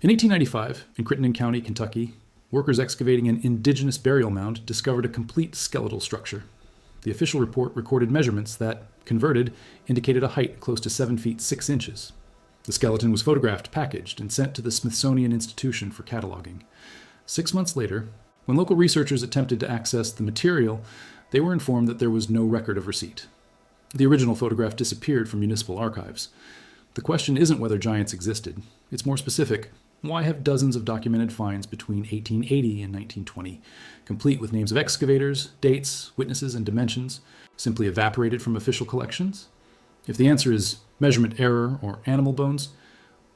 In 1895, in Crittenden County, Kentucky, workers excavating an indigenous burial mound discovered a complete skeletal structure. The official report recorded measurements that, converted, indicated a height close to 7 feet 6 inches. The skeleton was photographed, packaged, and sent to the Smithsonian Institution for cataloging. 6 months later, when local researchers attempted to access the material, they were informed that there was no record of receipt. The original photograph disappeared from municipal archives. The question isn't whether giants existed. It's more specific. Why have dozens of documented finds between 1880 and 1920, complete with names of excavators, dates, witnesses, and dimensions, simply evaporated from official collections? If the answer is measurement error or animal bones,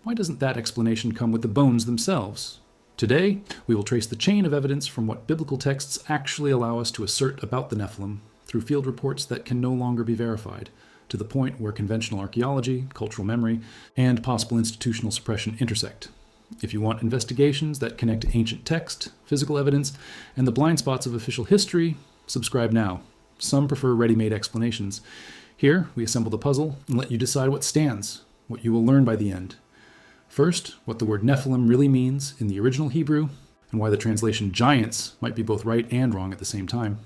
why doesn't that explanation come with the bones themselves? Today, we will trace the chain of evidence from what biblical texts actually allow us to assert about the Nephilim through field reports that can no longer be verified, to the point where conventional archaeology, cultural memory, and possible institutional suppression intersect. If you want investigations that connect ancient text, physical evidence, and the blind spots of official history, subscribe now. Some prefer ready-made explanations. Here, we assemble the puzzle and let you decide what stands, what you will learn by the end. First, what the word Nephilim really means in the original Hebrew, and why the translation giants might be both right and wrong at the same time.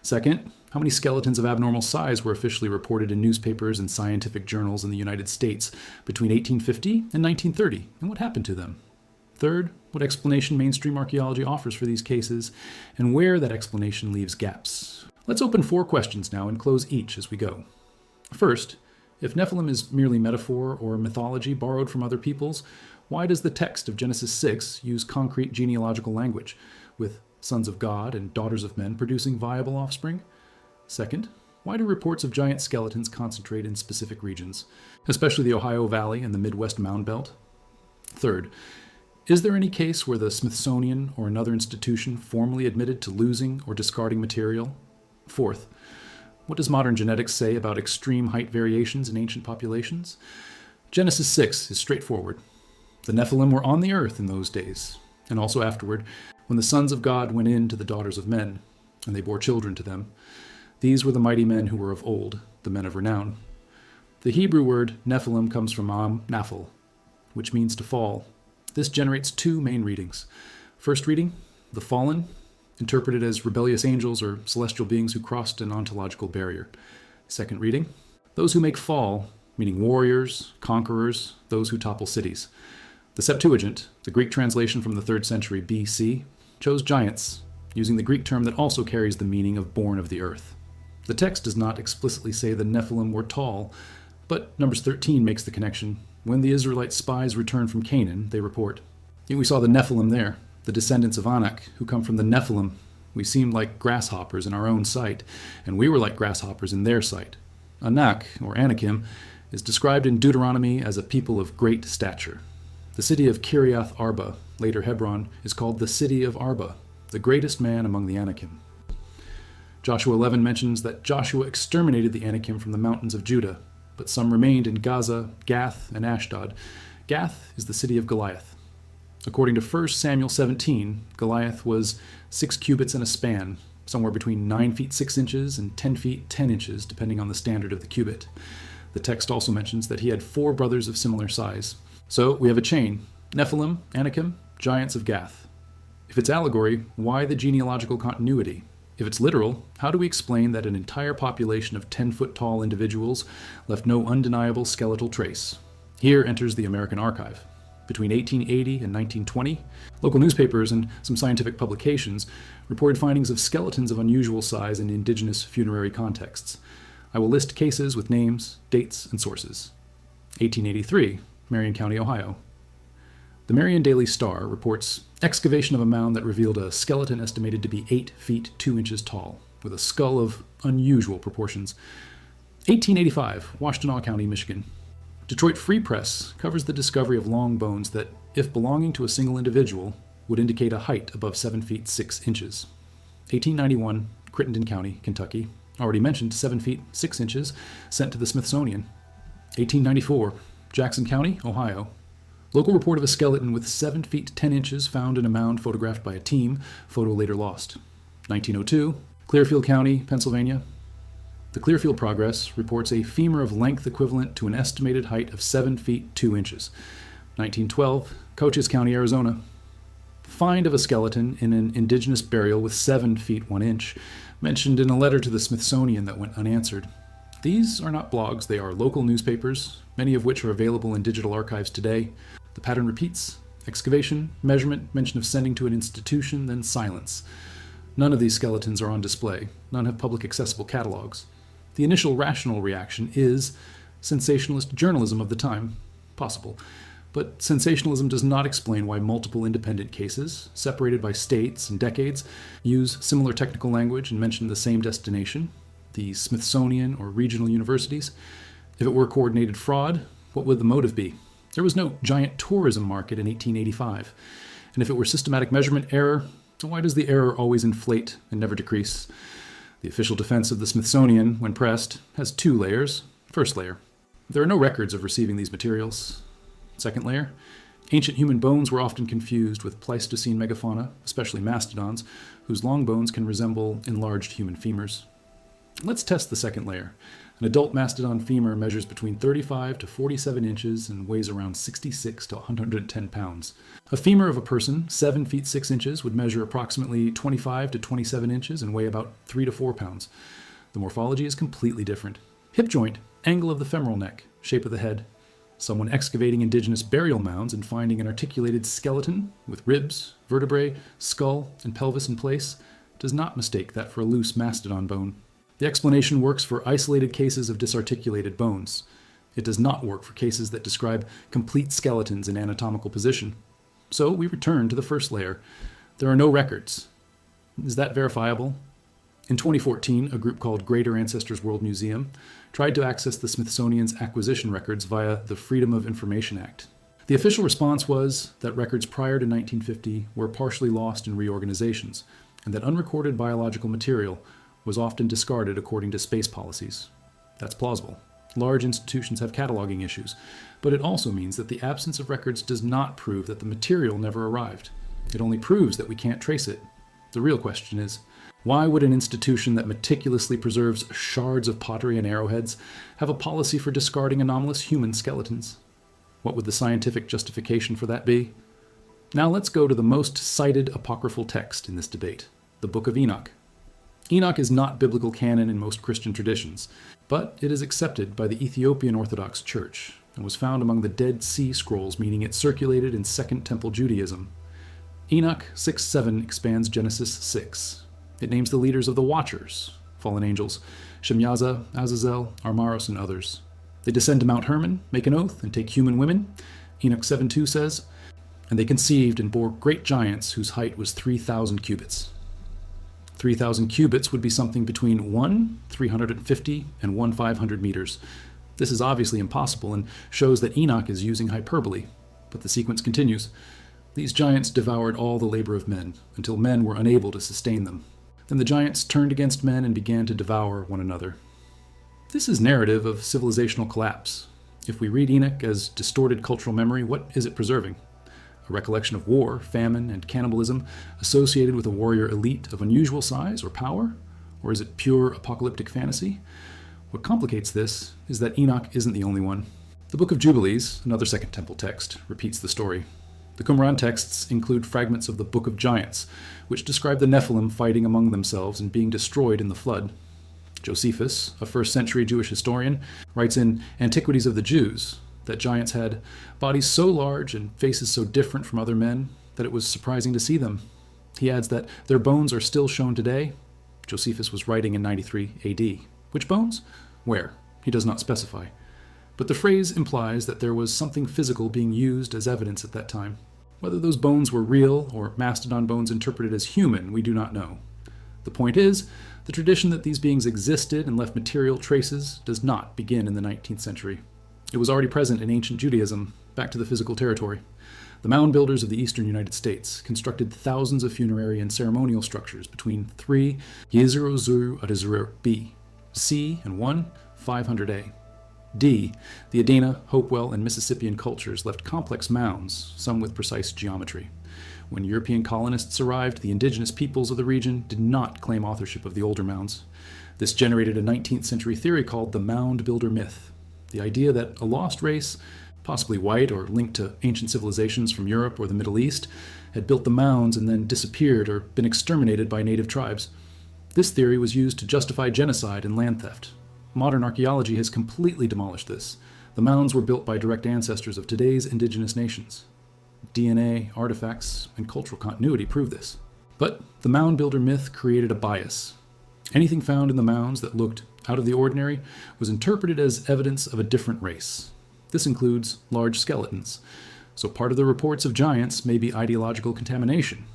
Second, how many skeletons of abnormal size were officially reported in newspapers and scientific journals in the United States between 1850 and 1930, and what happened to them? Third, what explanation mainstream archaeology offers for these cases, and where that explanation leaves gaps. Let's open 4 questions now and close each as we go. First, if Nephilim is merely metaphor or mythology borrowed from other peoples, why does the text of Genesis 6 use concrete genealogical language, with sons of God and daughters of men producing viable offspring? Second, why do reports of giant skeletons concentrate in specific regions, especially the Ohio Valley and the Midwest Mound Belt? Third, is there any case where the Smithsonian or another institution formally admitted to losing or discarding material? Fourth, what does modern genetics say about extreme height variations in ancient populations? Genesis 6 is straightforward. The Nephilim were on the earth in those days, and also afterward, when the sons of God went in to the daughters of men, and they bore children to them. These were the mighty men who were of old, the men of renown. The Hebrew word Nephilim comes from naphal, which means to fall. This generates 2 main readings. First reading, the fallen, interpreted as rebellious angels or celestial beings who crossed an ontological barrier. Second reading, those who make fall, meaning warriors, conquerors, those who topple cities. The Septuagint, the Greek translation from the 3rd century BC, chose giants, using the Greek term that also carries the meaning of born of the earth. The text does not explicitly say the Nephilim were tall, but Numbers 13 makes the connection. When the Israelite spies return from Canaan, they report, "We saw the Nephilim there, the descendants of Enoch, who come from the Nephilim. We seemed like grasshoppers in our own sight, and we were like grasshoppers in their sight." Enoch, or Anakim, is described in Deuteronomy as a people of great stature. The city of Kiriath Arba, later Hebron, is called the city of Arba, the greatest man among the Anakim. Joshua 11 mentions that Joshua exterminated the Anakim from the mountains of Judah, but some remained in Gaza, Gath, and Ashdod. Gath is the city of Goliath. According to 1 Samuel 17, Goliath was 6 cubits in a span, somewhere between 9 feet 6 inches and 10 feet 10 inches, depending on the standard of the cubit. The text also mentions that he had 4 brothers of similar size. So we have a chain: Nephilim, Anakim, giants of Gath. If it's allegory, why the genealogical continuity? If it's literal, how do we explain that an entire population of 10-foot-tall individuals left no undeniable skeletal trace? Here enters the American Archive. Between 1880 and 1920, local newspapers and some scientific publications reported findings of skeletons of unusual size in indigenous funerary contexts. I will list cases with names, dates, and sources. 1883, Marion County, Ohio. The Marion Daily Star reports excavation of a mound that revealed a skeleton estimated to be 8 feet 2 inches tall, with a skull of unusual proportions. 1885, Washtenaw County, Michigan. Detroit Free Press covers the discovery of long bones that, if belonging to a single individual, would indicate a height above 7 feet 6 inches. 1891, Crittenden County, Kentucky. Already mentioned 7 feet 6 inches, sent to the Smithsonian. 1894, Jackson County, Ohio. Local report of a skeleton with 7 feet 10 inches found in a mound photographed by a team, photo later lost. 1902, Clearfield County, Pennsylvania. The Clearfield Progress reports a femur of length equivalent to an estimated height of 7 feet 2 inches. 1912, Cochise County, Arizona. Find of a skeleton in an indigenous burial with 7 feet 1 inch, mentioned in a letter to the Smithsonian that went unanswered. These are not blogs, they are local newspapers, many of which are available in digital archives today. The pattern repeats: excavation, measurement, mention of sending to an institution, then silence. None of these skeletons are on display. None have public accessible catalogs. The initial rational reaction is sensationalist journalism of the time. Possible. But sensationalism does not explain why multiple independent cases, separated by states and decades, use similar technical language and mention the same destination, the Smithsonian or regional universities. If it were coordinated fraud, what would the motive be? There was no giant tourism market in 1885. And if it were systematic measurement error, why does the error always inflate and never decrease? The official defense of the Smithsonian, when pressed, has 2 layers. First layer: there are no records of receiving these materials. Second layer: ancient human bones were often confused with Pleistocene megafauna, especially mastodons, whose long bones can resemble enlarged human femurs. Let's test the second layer. An adult mastodon femur measures between 35 to 47 inches and weighs around 66 to 110 pounds. A femur of a person 7 feet 6 inches would measure approximately 25 to 27 inches and weigh about 3 to 4 pounds. The morphology is completely different. Hip joint, angle of the femoral neck, shape of the head. Someone excavating indigenous burial mounds and finding an articulated skeleton with ribs, vertebrae, skull, and pelvis in place does not mistake that for a loose mastodon bone. The explanation works for isolated cases of disarticulated bones. It does not work for cases that describe complete skeletons in anatomical position. So we return to the first layer. There are no records. Is that verifiable? In 2014, a group called Greater Ancestors World Museum tried to access the Smithsonian's acquisition records via the Freedom of Information Act. The official response was that records prior to 1950 were partially lost in reorganizations, and that unrecorded biological material was often discarded according to space policies. That's plausible. Large institutions have cataloging issues, but it also means that the absence of records does not prove that the material never arrived. It only proves that we can't trace it. The real question is, why would an institution that meticulously preserves shards of pottery and arrowheads have a policy for discarding anomalous human skeletons? What would the scientific justification for that be? Now let's go to the most cited apocryphal text in this debate, the Book of Enoch. Enoch is not biblical canon in most Christian traditions, but it is accepted by the Ethiopian Orthodox Church and was found among the Dead Sea Scrolls, meaning it circulated in Second Temple Judaism. Enoch 6:7 expands Genesis 6. It names the leaders of the Watchers, fallen angels, Shemyaza, Azazel, Armaros, and others. They descend to Mount Hermon, make an oath, and take human women. Enoch 7:2 says, "And they conceived and bore great giants whose height was 3,000 cubits." 3,000 cubits would be something between 1,350 and 1,500 meters. This is obviously impossible and shows that Enoch is using hyperbole, but the sequence continues. These giants devoured all the labor of men, until men were unable to sustain them. Then the giants turned against men and began to devour one another. This is narrative of civilizational collapse. If we read Enoch as distorted cultural memory, what is it preserving? A recollection of war, famine, and cannibalism associated with a warrior elite of unusual size or power? Or is it pure apocalyptic fantasy? What complicates this is that Enoch isn't the only one. The Book of Jubilees, another Second Temple text, repeats the story. The Qumran texts include fragments of the Book of Giants, which describe the Nephilim fighting among themselves and being destroyed in the flood. Josephus, a first-century Jewish historian, writes in Antiquities of the Jews that giants had bodies so large and faces so different from other men that it was surprising to see them. He adds that their bones are still shown today. Josephus was writing in 93 AD. Which bones? Where? He does not specify. But the phrase implies that there was something physical being used as evidence at that time. Whether those bones were real or mastodon bones interpreted as human, we do not know. The point is, the tradition that these beings existed and left material traces does not begin in the 19th century. It was already present in ancient Judaism, back to the physical territory. The mound builders of the eastern United States constructed thousands of funerary and ceremonial structures between 3 Yezero Adizur B, C, and 1 500A. D, the Adena, Hopewell, and Mississippian cultures left complex mounds, some with precise geometry. When European colonists arrived, the indigenous peoples of the region did not claim authorship of the older mounds. This generated a 19th century theory called the mound builder myth, the idea that a lost race possibly white or linked to ancient civilizations from Europe or the Middle East, had built the mounds and then disappeared or been exterminated by native tribes. This theory was used to justify genocide and land theft. Modern archaeology has completely demolished this. The mounds were built by direct ancestors of today's indigenous nations. DNA, artifacts, and cultural continuity prove this. But the mound builder myth created a bias. Anything found in the mounds that looked out of the ordinary was interpreted as evidence of a different race. This includes large skeletons. So part of the reports of giants may be ideological contamination.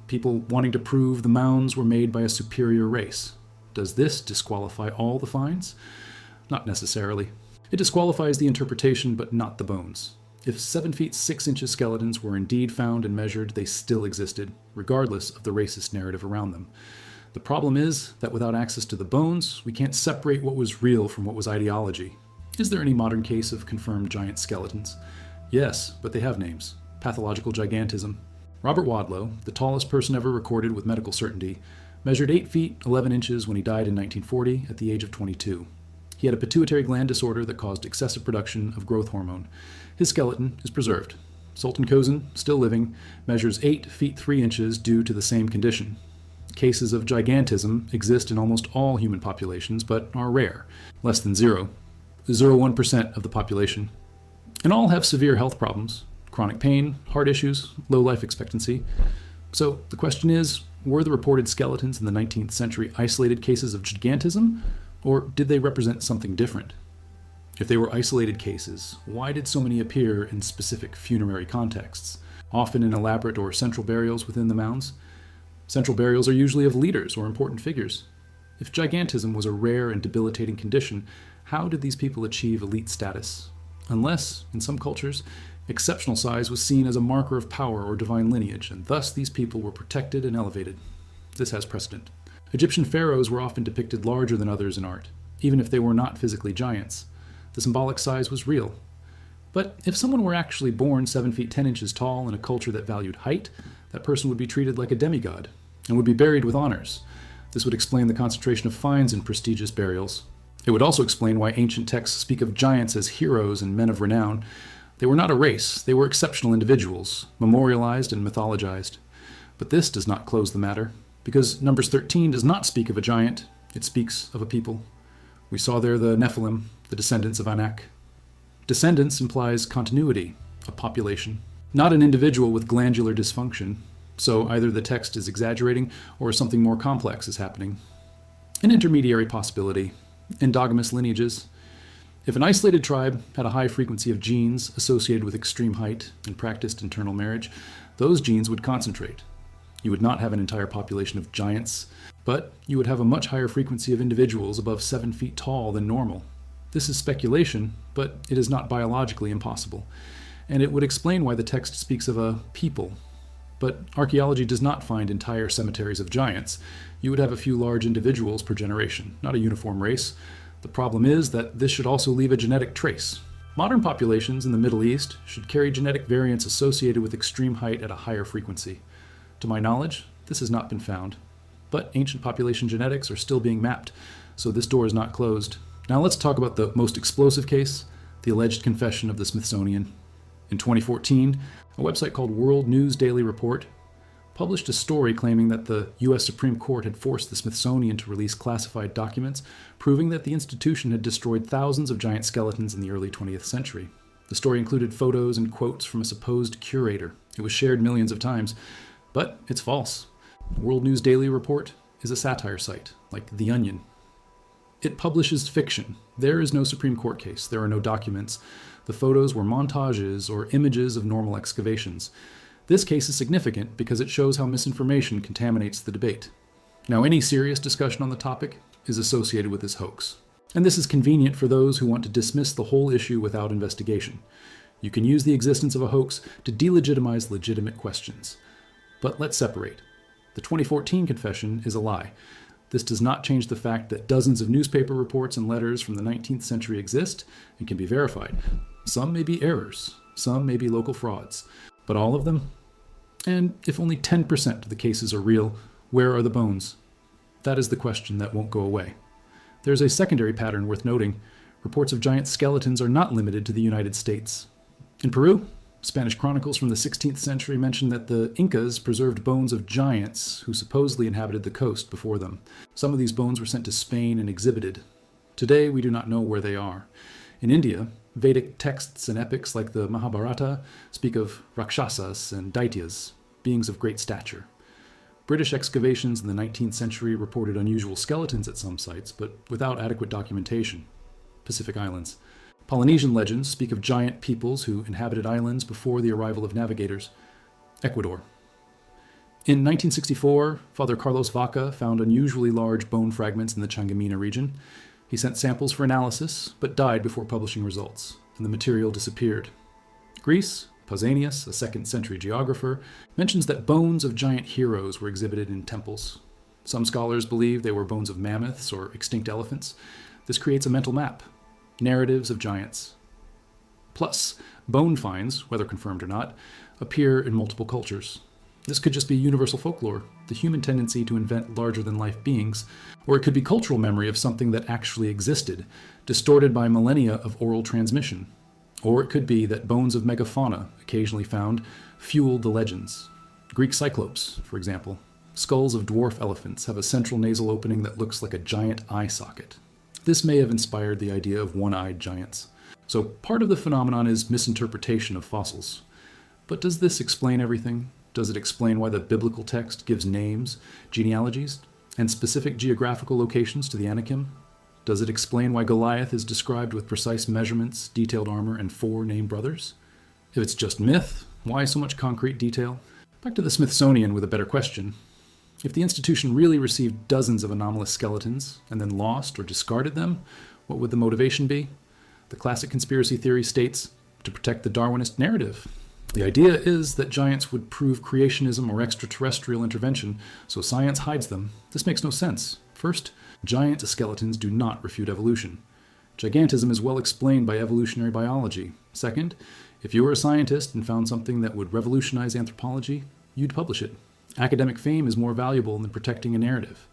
People wanting to prove the mounds were made by a superior race. Does this disqualify all the finds? Not necessarily. It disqualifies the interpretation, but not the bones. If 7 feet 6 inches skeletons were indeed found and measured, they still existed, regardless of the racist narrative around them. The problem is that without access to the bones, we can't separate what was real from what was ideology. Is there any modern case of confirmed giant skeletons? Yes, but they have names. Pathological gigantism. Robert Wadlow, the tallest person ever recorded with medical certainty, measured 8 feet 11 inches when he died in 1940 at the age of 22. He had a pituitary gland disorder that caused excessive production of growth hormone. His skeleton is preserved. Sultan Kozan, still living, measures 8 feet 3 inches due to the same condition. Cases of gigantism exist in almost all human populations, but are rare, less than 0.01% of the population. And all have severe health problems, chronic pain, heart issues, low life expectancy. So the question is, were the reported skeletons in the 19th century isolated cases of gigantism, or did they represent something different? If they were isolated cases, why did so many appear in specific funerary contexts, often in elaborate or central burials within the mounds? Central burials are usually of leaders or important figures. If gigantism was a rare and debilitating condition, how did these people achieve elite status? Unless, in some cultures, exceptional size was seen as a marker of power or divine lineage, and thus these people were protected and elevated. This has precedent. Egyptian pharaohs were often depicted larger than others in art, even if they were not physically giants. The symbolic size was real. But if someone were actually born 7 feet 10 inches tall in a culture that valued height, that person would be treated like a demigod and would be buried with honors. This would explain the concentration of finds in prestigious burials. It would also explain why ancient texts speak of giants as heroes and men of renown. They were not a race, they were exceptional individuals, memorialized and mythologized. But this does not close the matter, because Numbers 13 does not speak of a giant, it speaks of a people. We saw there the Nephilim, the descendants of Anak. Descendants implies continuity, a population, not an individual with glandular dysfunction. So either the text is exaggerating or something more complex is happening. An intermediary possibility, endogamous lineages. If an isolated tribe had a high frequency of genes associated with extreme height and practiced internal marriage, those genes would concentrate. You would not have an entire population of giants, but you would have a much higher frequency of individuals above 7 feet tall than normal. This is speculation, but it is not biologically impossible, and it would explain why the text speaks of a people. But archaeology does not find entire cemeteries of giants. You would have a few large individuals per generation, not a uniform race. The problem is that this should also leave a genetic trace. Modern populations in the Middle East should carry genetic variants associated with extreme height at a higher frequency. To my knowledge, this has not been found. But ancient population genetics are still being mapped, so this door is not closed. Now let's talk about the most explosive case, the alleged confession of the Smithsonian. In 2014, a website called World News Daily Report published a story claiming that the U.S. Supreme Court had forced the Smithsonian to release classified documents, proving that the institution had destroyed thousands of giant skeletons in the early 20th century. The story included photos and quotes from a supposed curator. It was shared millions of times, but it's false. World News Daily Report is a satire site, like The Onion. It publishes fiction. There is no Supreme Court case. There are no documents. The photos were montages or images of normal excavations. This case is significant because it shows how misinformation contaminates the debate. Now, any serious discussion on the topic is associated with this hoax. And this is convenient for those who want to dismiss the whole issue without investigation. You can use the existence of a hoax to delegitimize legitimate questions. But let's separate. The 2014 confession is a lie. This does not change the fact that dozens of newspaper reports and letters from the 19th century exist and can be verified. Some may be errors, some may be local frauds, but all of them? And if only 10% of the cases are real, where are the bones? That is the question that won't go away. There's a secondary pattern worth noting. Reports of giant skeletons are not limited to the United States. In Peru, Spanish chronicles from the 16th century mention that the Incas preserved bones of giants who supposedly inhabited the coast before them. Some of these bones were sent to Spain and exhibited. Today, we do not know where they are. In India, Vedic texts and epics like the Mahabharata speak of Rakshasas and Daityas, beings of great stature. British excavations in the 19th century reported unusual skeletons at some sites, but without adequate documentation. Pacific Islands. Polynesian legends speak of giant peoples who inhabited islands before the arrival of navigators. Ecuador. In 1964, Father Carlos Vaca found unusually large bone fragments in the Changamina region. He sent samples for analysis, but died before publishing results, and the material disappeared. Greece, Pausanias, a 2nd century geographer, mentions that bones of giant heroes were exhibited in temples. Some scholars believe they were bones of mammoths or extinct elephants. This creates a mental map. Narratives of giants. Plus, bone finds, whether confirmed or not, appear in multiple cultures. This could just be universal folklore, the human tendency to invent larger-than-life beings, or it could be cultural memory of something that actually existed, distorted by millennia of oral transmission. Or it could be that bones of megafauna, occasionally found, fueled the legends. Greek cyclopes, for example. Skulls of dwarf elephants have a central nasal opening that looks like a giant eye socket. This may have inspired the idea of one-eyed giants. So part of the phenomenon is misinterpretation of fossils. But does this explain everything? Does it explain why the biblical text gives names, genealogies, and specific geographical locations to the Anakim? Does it explain why Goliath is described with precise measurements, detailed armor, and 4 named brothers? If it's just myth, why so much concrete detail? Back to the Smithsonian with a better question. If the institution really received dozens of anomalous skeletons and then lost or discarded them, what would the motivation be? The classic conspiracy theory states, to protect the Darwinist narrative. The idea is that giants would prove creationism or extraterrestrial intervention, so science hides them. This makes no sense. First, giant skeletons do not refute evolution. Gigantism is well explained by evolutionary biology. Second, if you were a scientist and found something that would revolutionize anthropology, you'd publish it. Academic fame is more valuable than protecting a narrative.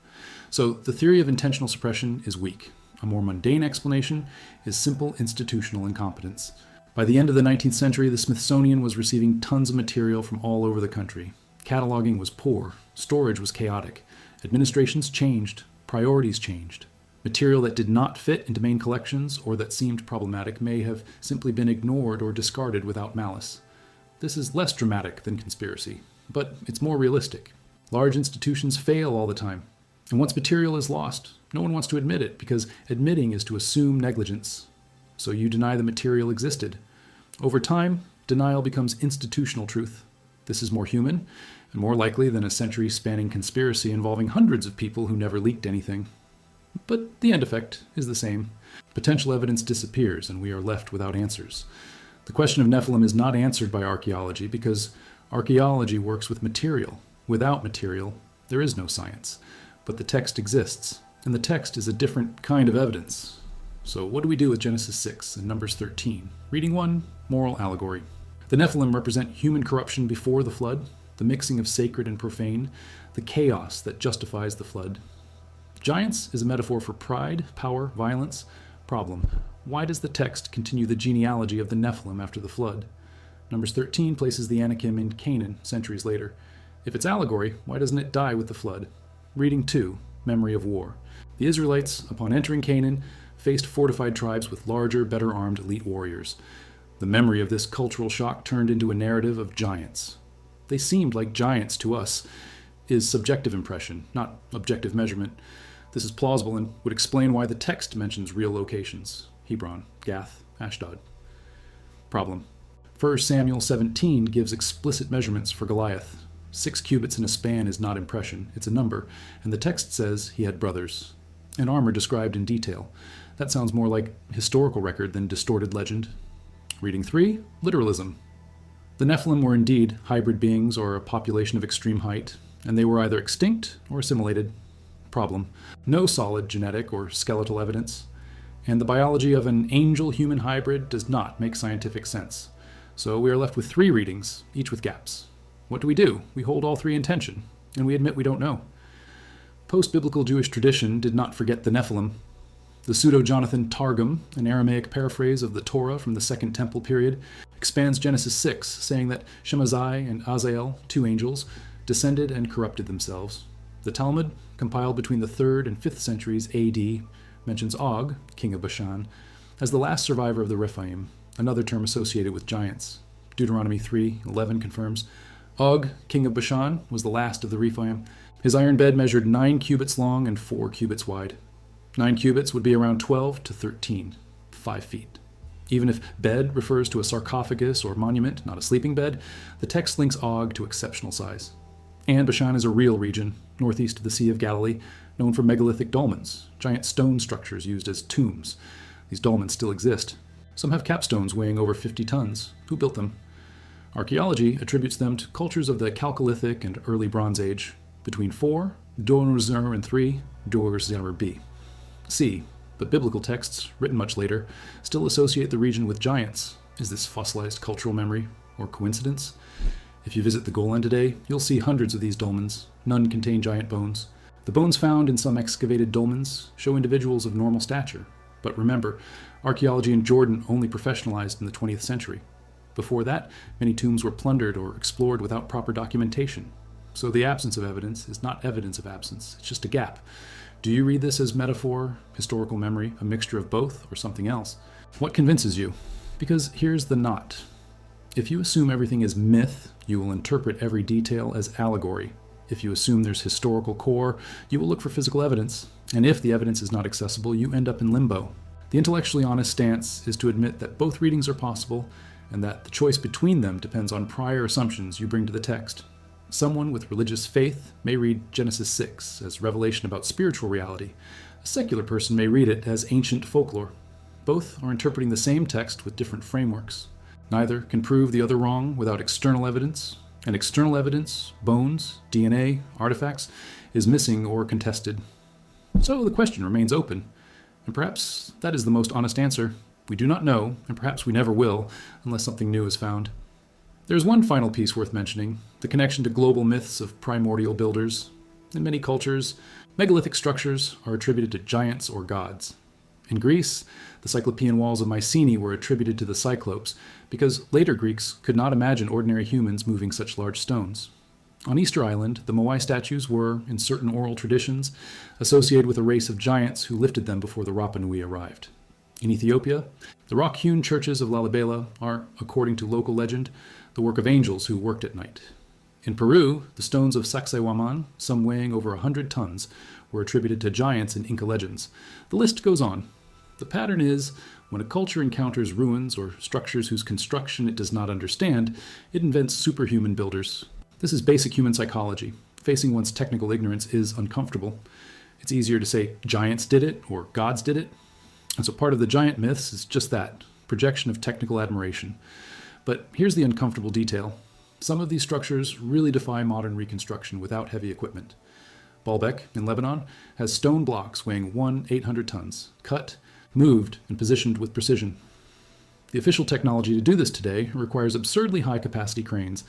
So the theory of intentional suppression is weak. A more mundane explanation is simple institutional incompetence. By the end of the 19th century, the Smithsonian was receiving tons of material from all over the country. Cataloging was poor. Storage was chaotic. Administrations changed. Priorities changed. Material that did not fit into main collections or that seemed problematic may have simply been ignored or discarded without malice. This is less dramatic than conspiracy, but it's more realistic. Large institutions fail all the time. And once material is lost, no one wants to admit it because admitting is to assume negligence. So you deny the material existed. Over time, denial becomes institutional truth. This is more human and more likely than a century-spanning conspiracy involving hundreds of people who never leaked anything. But the end effect is the same. Potential evidence disappears and we are left without answers. The question of Nephilim is not answered by archaeology because archaeology works with material. Without material, there is no science. But the text exists, and the text is a different kind of evidence. So what do we do with Genesis 6 and Numbers 13? Reading 1, moral allegory. The Nephilim represent human corruption before the flood, the mixing of sacred and profane, the chaos that justifies the flood. Giants is a metaphor for pride, power, violence. Problem: why does the text continue the genealogy of the Nephilim after the flood? Numbers 13 places the Anakim in Canaan centuries later. If it's allegory, why doesn't it die with the flood? Reading 2, memory of war. The Israelites, upon entering Canaan, faced fortified tribes with larger, better-armed elite warriors. The memory of this cultural shock turned into a narrative of giants. They seemed like giants to us, is subjective impression, not objective measurement. This is plausible and would explain why the text mentions real locations: Hebron, Gath, Ashdod. Problem: 1 Samuel 17 gives explicit measurements for Goliath. 6 cubits in a span is not impression, it's a number, and the text says he had brothers. And armor described in detail. That sounds more like historical record than distorted legend. Reading 3, literalism. The Nephilim were indeed hybrid beings or a population of extreme height, and they were either extinct or assimilated. Problem: no solid genetic or skeletal evidence, and the biology of an angel-human hybrid does not make scientific sense. So we are left with 3 readings, each with gaps. What do? We hold all 3 in tension, and we admit we don't know. Post-biblical Jewish tradition did not forget the Nephilim. The Pseudo-Jonathan Targum, an Aramaic paraphrase of the Torah from the Second Temple period, expands Genesis 6, saying that Shemazai and Azael, two angels, descended and corrupted themselves. The Talmud, compiled between the 3rd and 5th centuries AD, mentions Og, king of Bashan, as the last survivor of the Rephaim, another term associated with giants. Deuteronomy 3:11 confirms, Og, king of Bashan, was the last of the Rephaim. His iron bed measured 9 cubits long and 4 cubits wide. 9 cubits would be around 12 to 13, 5 feet. Even if bed refers to a sarcophagus or monument, not a sleeping bed, the text links Og to exceptional size. And Bashan is a real region, northeast of the Sea of Galilee, known for megalithic dolmens, giant stone structures used as tombs. These dolmens still exist. Some have capstones weighing over 50 tons. Who built them? Archaeology attributes them to cultures of the Chalcolithic and early Bronze Age, between 4 Dor-Zer and 3 Dor-Zer B. C. But biblical texts, written much later, still associate the region with giants. Is this fossilized cultural memory or coincidence? If you visit the Golan today, you'll see hundreds of these dolmens. None contain giant bones. The bones found in some excavated dolmens show individuals of normal stature. But remember, archaeology in Jordan only professionalized in the 20th century. Before that, many tombs were plundered or explored without proper documentation. So the absence of evidence is not evidence of absence, it's just a gap. Do you read this as metaphor, historical memory, a mixture of both, or something else? What convinces you? Because here's the knot. If you assume everything is myth, you will interpret every detail as allegory. If you assume there's historical core, you will look for physical evidence. And if the evidence is not accessible, you end up in limbo. The intellectually honest stance is to admit that both readings are possible, and that the choice between them depends on prior assumptions you bring to the text. Someone with religious faith may read Genesis 6 as revelation about spiritual reality. A secular person may read it as ancient folklore. Both are interpreting the same text with different frameworks. Neither can prove the other wrong without external evidence, and external evidence, bones, DNA, artifacts, is missing or contested. So the question remains open, and perhaps that is the most honest answer. We do not know, and perhaps we never will, unless something new is found. There's one final piece worth mentioning, the connection to global myths of primordial builders. In many cultures, megalithic structures are attributed to giants or gods. In Greece, the Cyclopean walls of Mycenae were attributed to the Cyclopes because later Greeks could not imagine ordinary humans moving such large stones. On Easter Island, the Moai statues were, in certain oral traditions, associated with a race of giants who lifted them before the Rapa Nui arrived. In Ethiopia, the rock-hewn churches of Lalibela are, according to local legend, the work of angels who worked at night. In Peru, the stones of Sacsayhuaman, some weighing over 100 tons, were attributed to giants in Inca legends. The list goes on. The pattern is, when a culture encounters ruins or structures whose construction it does not understand, it invents superhuman builders. This is basic human psychology. Facing one's technical ignorance is uncomfortable. It's easier to say giants did it or gods did it. And so part of the giant myths is just that, projection of technical admiration. But here's the uncomfortable detail. Some of these structures really defy modern reconstruction without heavy equipment. Baalbek in Lebanon has stone blocks weighing 1/800 tons, cut, moved, and positioned with precision. The official technology to do this today requires absurdly high-capacity cranes.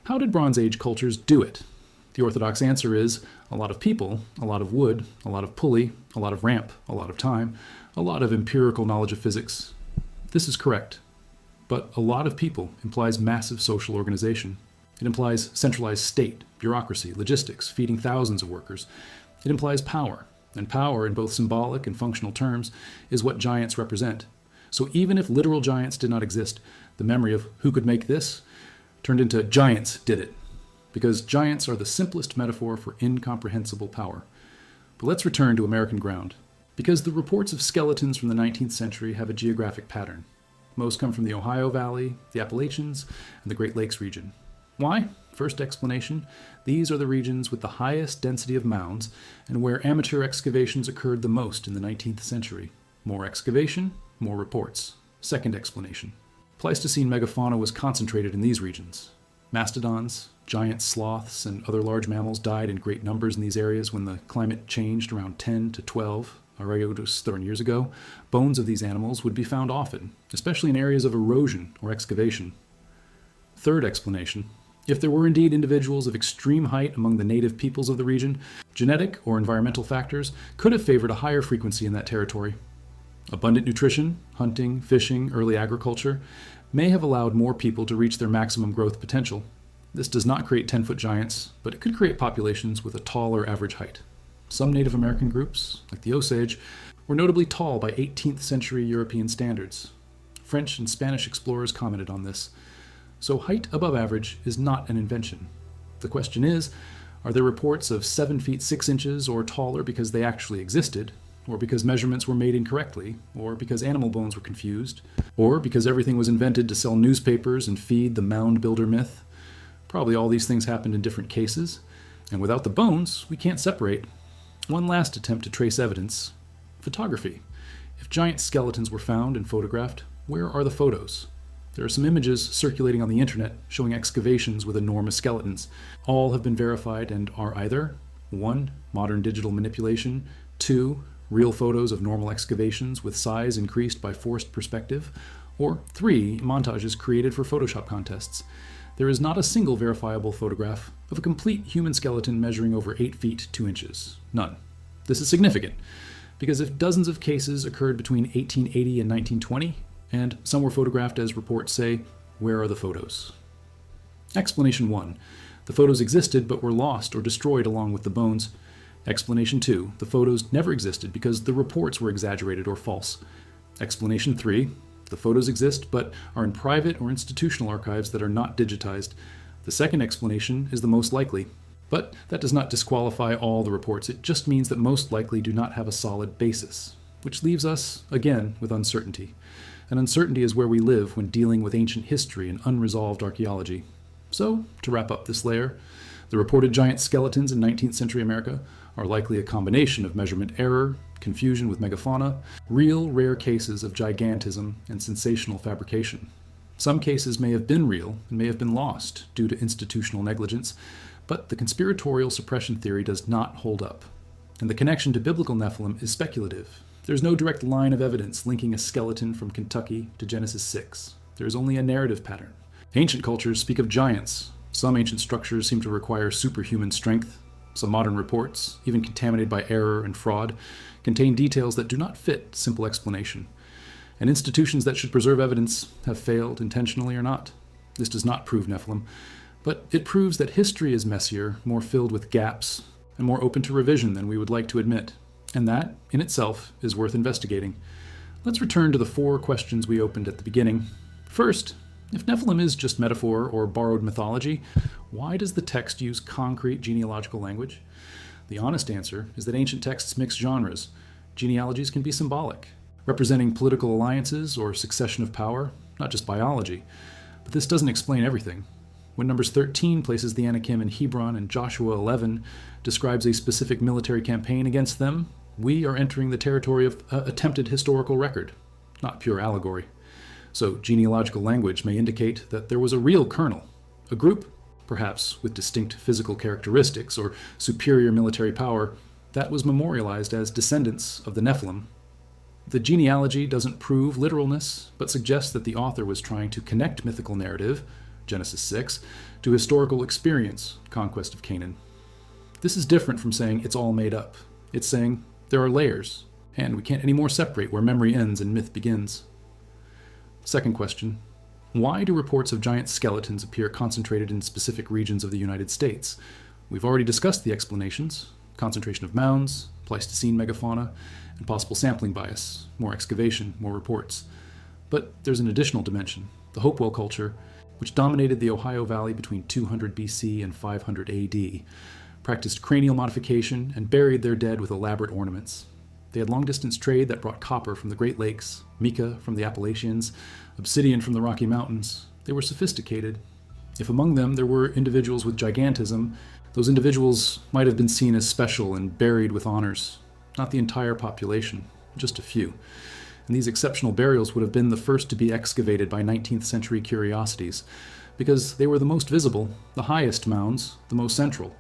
How did Bronze Age cultures do it? The orthodox answer is a lot of people, a lot of wood, a lot of pulley, a lot of ramp, a lot of time, a lot of empirical knowledge of physics. This is correct. But a lot of people implies massive social organization. It implies centralized state, bureaucracy, logistics, feeding thousands of workers. It implies power, and power in both symbolic and functional terms is what giants represent. So even if literal giants did not exist, the memory of who could make this turned into giants did it, because giants are the simplest metaphor for incomprehensible power. But let's return to American ground, because the reports of skeletons from the 19th century have a geographic pattern. Most come from the Ohio Valley, the Appalachians, and the Great Lakes region. Why? First explanation, these are the regions with the highest density of mounds and where amateur excavations occurred the most in the 19th century. More excavation, more reports. Second explanation, Pleistocene megafauna was concentrated in these regions. Mastodons, giant sloths, and other large mammals died in great numbers in these areas when the climate changed around 10 to 12 Archaeologists years ago. Bones of these animals would be found often, especially in areas of erosion or excavation. Third explanation, if there were indeed individuals of extreme height among the native peoples of the region, genetic or environmental factors could have favored a higher frequency in that territory. Abundant nutrition, hunting, fishing, early agriculture, may have allowed more people to reach their maximum growth potential. This does not create 10-foot giants, but it could create populations with a taller average height. Some Native American groups, like the Osage, were notably tall by 18th century European standards. French and Spanish explorers commented on this. So height above average is not an invention. The question is, are there reports of 7 feet 6 inches or taller because they actually existed, or because measurements were made incorrectly, or because animal bones were confused, or because everything was invented to sell newspapers and feed the mound builder myth? Probably all these things happened in different cases, and without the bones, we can't separate. One last attempt to trace evidence: photography. If giant skeletons were found and photographed, where are the photos? There are some images circulating on the internet showing excavations with enormous skeletons. All have been verified and are either 1. Modern digital manipulation, 2. Real photos of normal excavations with size increased by forced perspective, or 3. Montages created for Photoshop contests. There is not a single verifiable photograph of a complete human skeleton measuring over 8 feet 2 inches. None. This is significant, because if dozens of cases occurred between 1880 and 1920, and some were photographed as reports say, where are the photos? Explanation 1. The photos existed but were lost or destroyed along with the bones. Explanation 2. The photos never existed because the reports were exaggerated or false. Explanation 3. The photos exist but are in private or institutional archives that are not digitized. The second explanation is the most likely. But that does not disqualify all the reports. It just means that most likely do not have a solid basis, which leaves us, again, with uncertainty. And uncertainty is where we live when dealing with ancient history and unresolved archaeology. So, to wrap up this layer, the reported giant skeletons in 19th century America are likely a combination of measurement error, confusion with megafauna, real rare cases of gigantism, and sensational fabrication. Some cases may have been real and may have been lost due to institutional negligence, but the conspiratorial suppression theory does not hold up. And the connection to biblical Nephilim is speculative. There's no direct line of evidence linking a skeleton from Kentucky to Genesis 6. There is only a narrative pattern. Ancient cultures speak of giants. Some ancient structures seem to require superhuman strength. Some modern reports, even contaminated by error and fraud, contain details that do not fit simple explanation. And institutions that should preserve evidence have failed, intentionally or not. This does not prove Nephilim, but it proves that history is messier, more filled with gaps, and more open to revision than we would like to admit. And that, in itself, is worth investigating. Let's return to the 4 questions we opened at the beginning. First, if Nephilim is just metaphor or borrowed mythology, why does the text use concrete genealogical language? The honest answer is that ancient texts mix genres. Genealogies can be symbolic, representing political alliances or succession of power, not just biology. But this doesn't explain everything. When Numbers 13 places the Anakim in Hebron and Joshua 11 describes a specific military campaign against them, we are entering the territory of attempted historical record, not pure allegory. So genealogical language may indicate that there was a real kernel, a group, perhaps with distinct physical characteristics or superior military power, that was memorialized as descendants of the Nephilim. The genealogy doesn't prove literalness, but suggests that the author was trying to connect mythical narrative, Genesis 6, to historical experience, conquest of Canaan. This is different from saying it's all made up. It's saying there are layers, and we can't anymore separate where memory ends and myth begins. Second question: why do reports of giant skeletons appear concentrated in specific regions of the United States? We've already discussed the explanations: concentration of mounds, Pleistocene megafauna, and possible sampling bias, more excavation, more reports. But there's an additional dimension: the Hopewell culture, which dominated the Ohio Valley between 200 BC and 500 AD, practiced cranial modification, and buried their dead with elaborate ornaments. They had long-distance trade that brought copper from the Great Lakes, mica from the Appalachians, obsidian from the Rocky Mountains. They were sophisticated. If among them there were individuals with gigantism, those individuals might have been seen as special and buried with honors. Not the entire population, just a few. And these exceptional burials would have been the first to be excavated by 19th century curiosities, because they were the most visible, the highest mounds, the most central.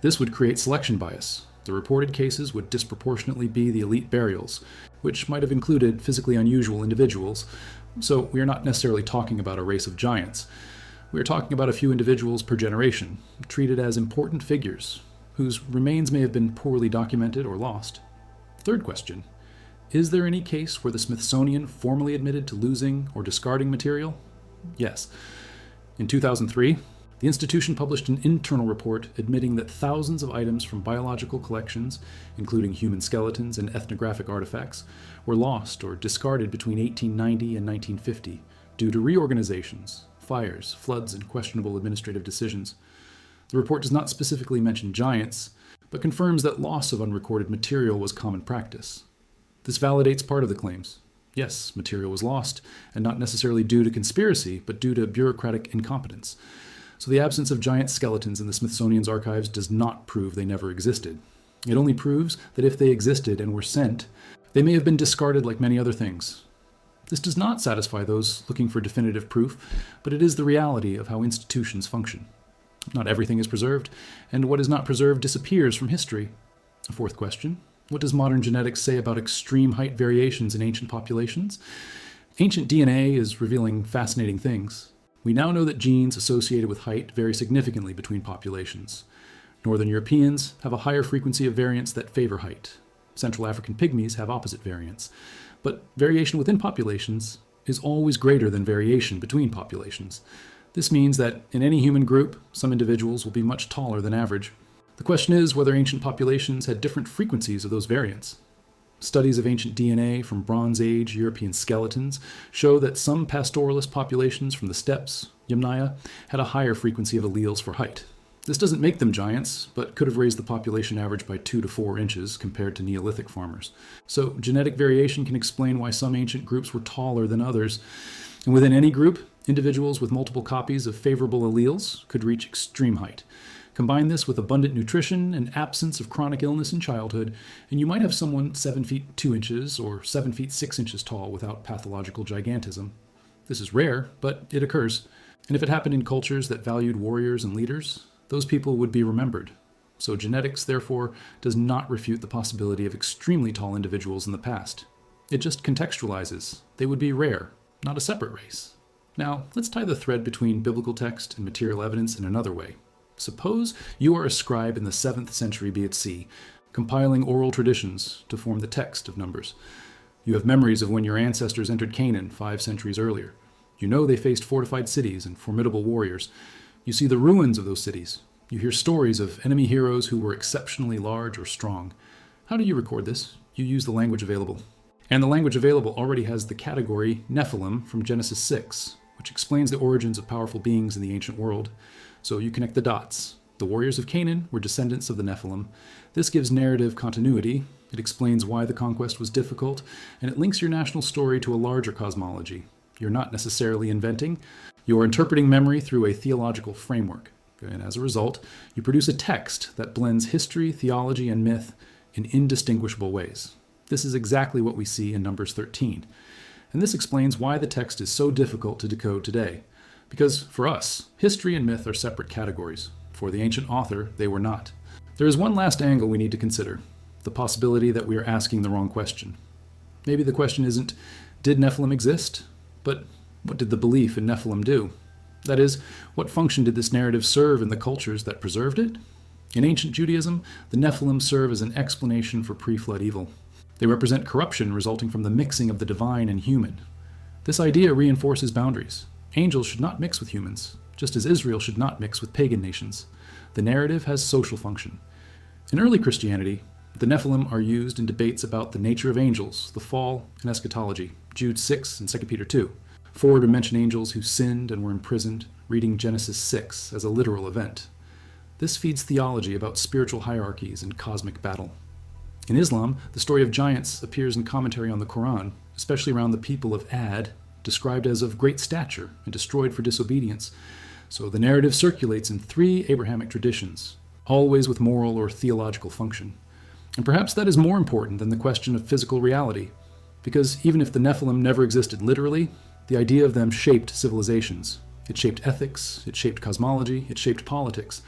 This would create selection bias. The reported cases would disproportionately be the elite burials, which might have included physically unusual individuals. So we are not necessarily talking about a race of giants. We are talking about a few individuals per generation, treated as important figures, whose remains may have been poorly documented or lost. Third question: is there any case where the Smithsonian formally admitted to losing or discarding material? Yes. In 2003, the institution published an internal report admitting that thousands of items from biological collections, including human skeletons and ethnographic artifacts, were lost or discarded between 1890 and 1950 due to reorganizations, fires, floods, and questionable administrative decisions. The report does not specifically mention giants, but confirms that loss of unrecorded material was common practice. This validates part of the claims. Yes, material was lost, and not necessarily due to conspiracy, but due to bureaucratic incompetence. So the absence of giant skeletons in the Smithsonian's archives does not prove they never existed. It only proves that if they existed and were sent, they may have been discarded like many other things. This does not satisfy those looking for definitive proof, but it is the reality of how institutions function. Not everything is preserved, and what is not preserved disappears from history. A fourth question: what does modern genetics say about extreme height variations in ancient populations? Ancient DNA is revealing fascinating things. We now know that genes associated with height vary significantly between populations. Northern Europeans have a higher frequency of variants that favor height. Central African pygmies have opposite variants. But variation within populations is always greater than variation between populations. This means that in any human group, some individuals will be much taller than average. The question is whether ancient populations had different frequencies of those variants. Studies of ancient DNA from Bronze Age European skeletons show that some pastoralist populations from the steppes, Yamnaya, had a higher frequency of alleles for height. This doesn't make them giants, but could have raised the population average by 2 to 4 inches compared to Neolithic farmers. So genetic variation can explain why some ancient groups were taller than others. And within any group, individuals with multiple copies of favorable alleles could reach extreme height. Combine this with abundant nutrition and absence of chronic illness in childhood, and you might have someone 7 feet 2 inches or 7 feet 6 inches tall without pathological gigantism. This is rare, but it occurs. And if it happened in cultures that valued warriors and leaders, those people would be remembered. So genetics, therefore, does not refute the possibility of extremely tall individuals in the past. It just contextualizes. They would be rare, not a separate race. Now, let's tie the thread between biblical text and material evidence in another way. Suppose you are a scribe in the 7th century BC, compiling oral traditions to form the text of Numbers. You have memories of when your ancestors entered Canaan 5 centuries earlier. You know they faced fortified cities and formidable warriors. You see the ruins of those cities. You hear stories of enemy heroes who were exceptionally large or strong. How do you record this? You use the language available. And the language available already has the category Nephilim from Genesis 6, which explains the origins of powerful beings in the ancient world. So you connect the dots. The warriors of Canaan were descendants of the Nephilim. This gives narrative continuity. It explains why the conquest was difficult, and it links your national story to a larger cosmology. You're not necessarily inventing. You are interpreting memory through a theological framework. And as a result, you produce a text that blends history, theology, and myth in indistinguishable ways. This is exactly what we see in Numbers 13. And this explains why the text is so difficult to decode today. Because for us, history and myth are separate categories. For the ancient author, they were not. There is one last angle we need to consider: the possibility that we are asking the wrong question. Maybe the question isn't, did Nephilim exist? But what did the belief in Nephilim do? That is, what function did this narrative serve in the cultures that preserved it? In ancient Judaism, the Nephilim serve as an explanation for pre-flood evil. They represent corruption resulting from the mixing of the divine and human. This idea reinforces boundaries. Angels should not mix with humans, just as Israel should not mix with pagan nations. The narrative has social function. In early Christianity, the Nephilim are used in debates about the nature of angels, the fall, and eschatology, Jude 6 and 2 Peter 2. Forward mention angels who sinned and were imprisoned, reading Genesis 6 as a literal event. This feeds theology about spiritual hierarchies and cosmic battle. In Islam, the story of giants appears in commentary on the Quran, especially around the people of Ad, described as of great stature and destroyed for disobedience. So the narrative circulates in 3 Abrahamic traditions, always with moral or theological function. And perhaps that is more important than the question of physical reality, because even if the Nephilim never existed literally, the idea of them shaped civilizations. It shaped ethics, it shaped cosmology, it shaped politics.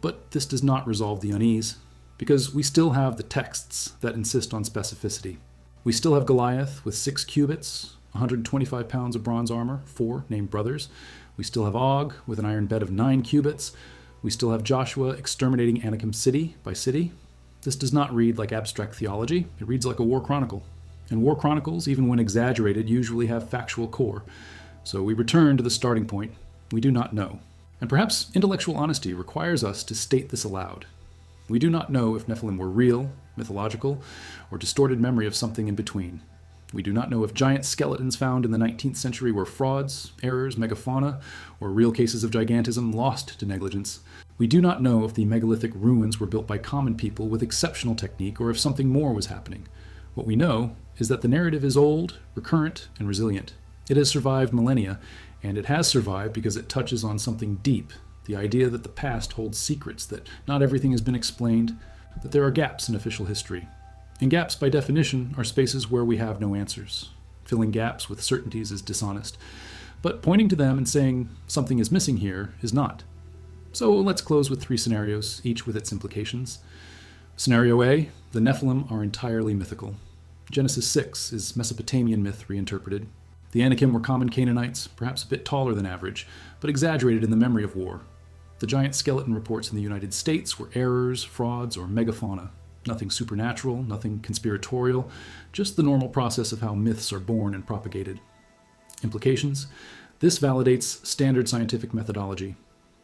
But this does not resolve the unease, because we still have the texts that insist on specificity. We still have Goliath with 6 cubits, 125 pounds of bronze armor, 4 named brothers. We still have Og with an iron bed of 9 cubits. We still have Joshua exterminating Anakim city by city. This does not read like abstract theology. It reads like a war chronicle. And war chronicles, even when exaggerated, usually have factual core. So we return to the starting point. We do not know. And perhaps intellectual honesty requires us to state this aloud. We do not know if Nephilim were real, mythological, or distorted memory of something in between. We do not know if giant skeletons found in the 19th century were frauds, errors, megafauna, or real cases of gigantism lost to negligence. We do not know if the megalithic ruins were built by common people with exceptional technique or if something more was happening. What we know is that the narrative is old, recurrent, and resilient. It has survived millennia, and it has survived because it touches on something deep, the idea that the past holds secrets, that not everything has been explained, that there are gaps in official history. And gaps, by definition, are spaces where we have no answers. Filling gaps with certainties is dishonest. But pointing to them and saying something is missing here is not. So let's close with 3 scenarios, each with its implications. Scenario A, the Nephilim are entirely mythical. Genesis 6 is Mesopotamian myth reinterpreted. The Anakim were common Canaanites, perhaps a bit taller than average, but exaggerated in the memory of war. The giant skeleton reports in the United States were errors, frauds, or megafauna. Nothing supernatural, nothing conspiratorial, just the normal process of how myths are born and propagated. Implications? This validates standard scientific methodology.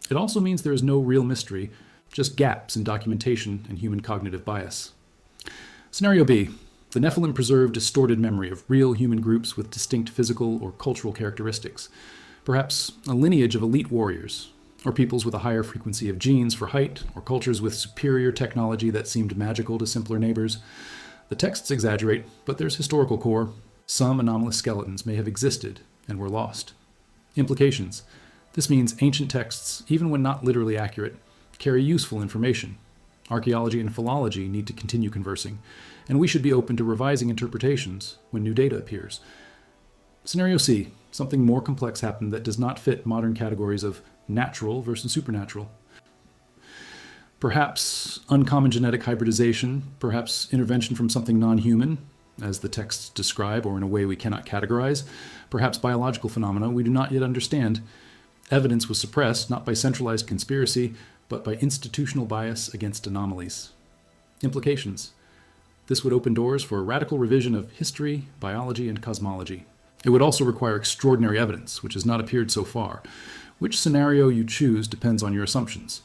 It also means there is no real mystery, just gaps in documentation and human cognitive bias. Scenario B. The Nephilim preserve distorted memory of real human groups with distinct physical or cultural characteristics. Perhaps a lineage of elite warriors, or peoples with a higher frequency of genes for height, or cultures with superior technology that seemed magical to simpler neighbors. The texts exaggerate, but there's historical core. Some anomalous skeletons may have existed and were lost. Implications. This means ancient texts, even when not literally accurate, carry useful information. Archaeology and philology need to continue conversing, and we should be open to revising interpretations when new data appears. Scenario C. Something more complex happened that does not fit modern categories of natural versus supernatural. Perhaps uncommon genetic hybridization, perhaps intervention from something non-human, as the texts describe, or in a way we cannot categorize, perhaps biological phenomena we do not yet understand. Evidence was suppressed not by centralized conspiracy, but by institutional bias against anomalies. Implications. This would open doors for a radical revision of history, biology, and cosmology. It would also require extraordinary evidence, which has not appeared so far. Which scenario you choose depends on your assumptions.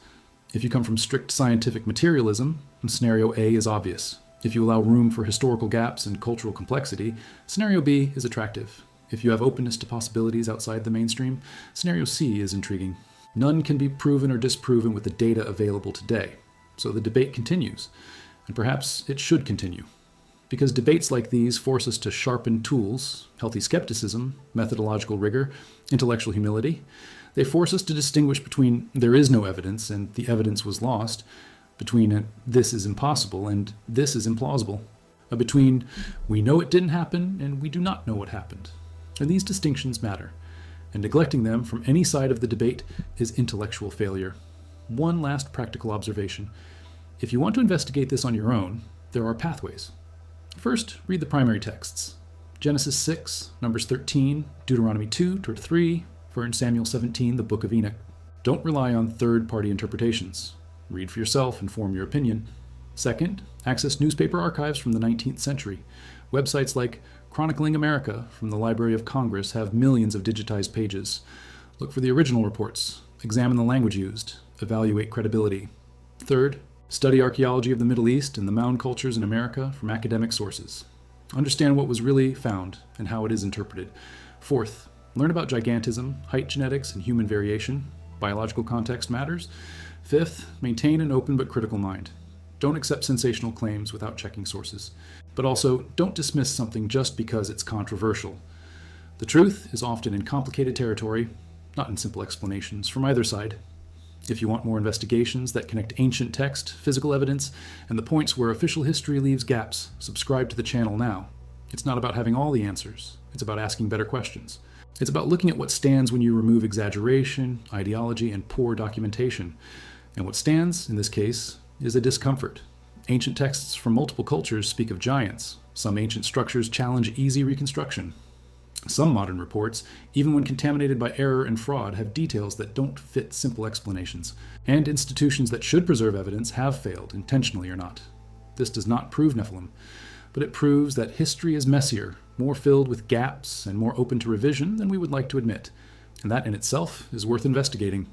If you come from strict scientific materialism, scenario A is obvious. If you allow room for historical gaps and cultural complexity, scenario B is attractive. If you have openness to possibilities outside the mainstream, scenario C is intriguing. None can be proven or disproven with the data available today. So the debate continues, and perhaps it should continue. Because debates like these force us to sharpen tools, healthy skepticism, methodological rigor, intellectual humility. They force us to distinguish between there is no evidence and the evidence was lost, between this is impossible and this is implausible, between we know it didn't happen and we do not know what happened. And these distinctions matter, and neglecting them from any side of the debate is intellectual failure. One last practical observation. If you want to investigate this on your own, there are pathways. First, read the primary texts. Genesis 6, Numbers 13, Deuteronomy 2-3, 1 Samuel 17, the Book of Enoch. Don't rely on third-party interpretations. Read for yourself and form your opinion. Second, access newspaper archives from the 19th century. Websites like Chronicling America from the Library of Congress have millions of digitized pages. Look for the original reports. Examine the language used. Evaluate credibility. Third, study archaeology of the Middle East and the mound cultures in America from academic sources. Understand what was really found and how it is interpreted. Fourth, learn about gigantism, height genetics, and human variation. Biological context matters. Fifth, maintain an open but critical mind. Don't accept sensational claims without checking sources. But also, don't dismiss something just because it's controversial. The truth is often in complicated territory, not in simple explanations from either side. If you want more investigations that connect ancient text, physical evidence, and the points where official history leaves gaps, subscribe to the channel now. It's not about having all the answers. It's about asking better questions. It's about looking at what stands when you remove exaggeration, ideology, and poor documentation. And what stands, in this case, is a discomfort. Ancient texts from multiple cultures speak of giants. Some ancient structures challenge easy reconstruction. Some modern reports, even when contaminated by error and fraud, have details that don't fit simple explanations. And institutions that should preserve evidence have failed, intentionally or not. This does not prove Nephilim, but it proves that history is messier, more filled with gaps, and more open to revision than we would like to admit. And that in itself is worth investigating.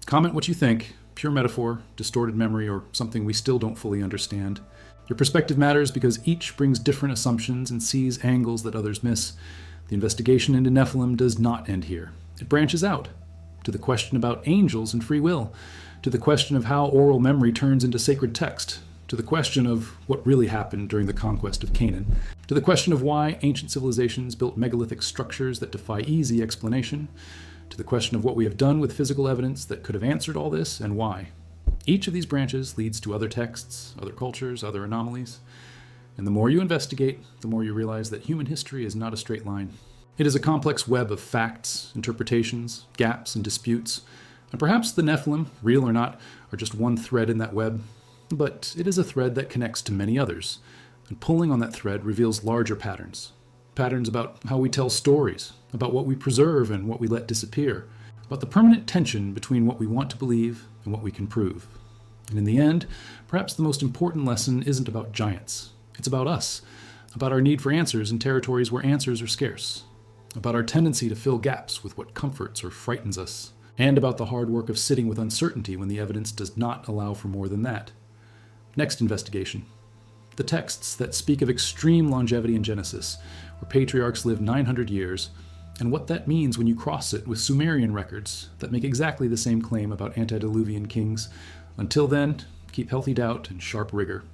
Comment what you think, pure metaphor, distorted memory, or something we still don't fully understand. Your perspective matters because each brings different assumptions and sees angles that others miss. The investigation into Nephilim does not end here. It branches out to the question about angels and free will, to the question of how oral memory turns into sacred text, to the question of what really happened during the conquest of Canaan, to the question of why ancient civilizations built megalithic structures that defy easy explanation, to the question of what we have done with physical evidence that could have answered all this and why. Each of these branches leads to other texts, other cultures, other anomalies. And the more you investigate, the more you realize that human history is not a straight line. It is a complex web of facts, interpretations, gaps, and disputes. And perhaps the Nephilim, real or not, are just one thread in that web. But it is a thread that connects to many others. And pulling on that thread reveals larger patterns. Patterns about how we tell stories, about what we preserve and what we let disappear, about the permanent tension between what we want to believe and what we can prove. And in the end, perhaps the most important lesson isn't about giants. It's about us, about our need for answers in territories where answers are scarce, about our tendency to fill gaps with what comforts or frightens us, and about the hard work of sitting with uncertainty when the evidence does not allow for more than that. Next investigation. The texts that speak of extreme longevity in Genesis, where patriarchs lived 900 years, and what that means when you cross it with Sumerian records that make exactly the same claim about antediluvian kings. Until then, keep healthy doubt and sharp rigor.